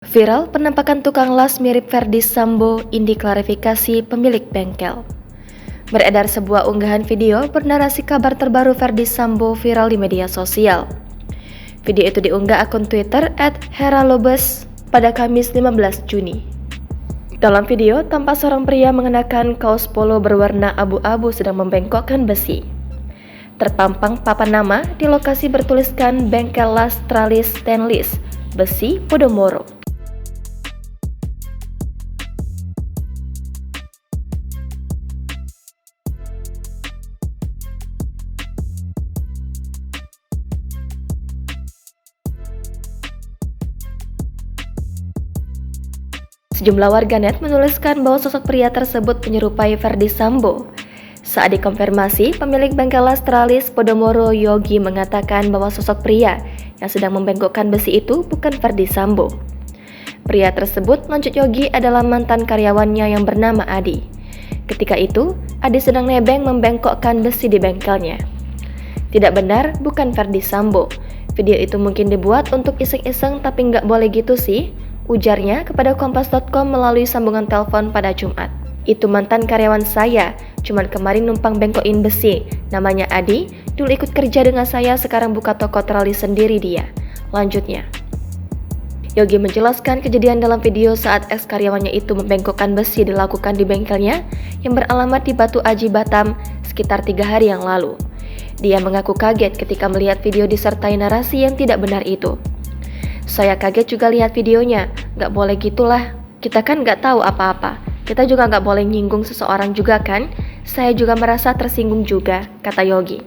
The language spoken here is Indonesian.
Viral penampakan tukang las mirip Ferdy Sambo, Indi klarifikasi pemilik bengkel. Beredar sebuah unggahan video bernarasi kabar terbaru Ferdy Sambo viral di media sosial. Video itu diunggah akun Twitter @heralobes pada Kamis 15 Juni. Dalam video, tampak seorang pria mengenakan kaos polo berwarna abu-abu sedang membengkokkan besi. Terpampang papan nama di lokasi bertuliskan Bengkel Las Tralis Stainless, Besi, Podomoro. Sejumlah warganet menuliskan bahwa sosok pria tersebut menyerupai Ferdy Sambo. Saat dikonfirmasi, pemilik bengkel Las Tralis Podomoro Yogi mengatakan bahwa sosok pria yang sedang membengkokkan besi itu bukan Ferdy Sambo. Pria tersebut, lanjut Yogi, adalah mantan karyawannya yang bernama Adi. Ketika itu, Adi sedang nebeng membengkokkan besi di bengkelnya. Tidak benar, bukan Ferdy Sambo. Video itu mungkin dibuat untuk iseng-iseng tapi nggak boleh gitu sih, ujarnya kepada Kompas.com melalui sambungan telepon pada Jumat. Itu mantan karyawan saya, cuman kemarin numpang bengkokin besi. Namanya Adi, dulu ikut kerja dengan saya, sekarang buka toko tralis sendiri dia. Lanjutnya. Yogi menjelaskan kejadian dalam video saat ex-karyawannya itu membengkokkan besi dilakukan di bengkelnya yang beralamat di Batu Aji, Batam sekitar 3 hari yang lalu. Dia mengaku kaget ketika melihat video disertai narasi yang tidak benar itu. Saya kaget juga lihat videonya, nggak boleh gitulah, kita kan nggak tahu apa-apa, kita juga nggak boleh nyinggung seseorang juga kan, saya juga merasa tersinggung juga, kata Yogi.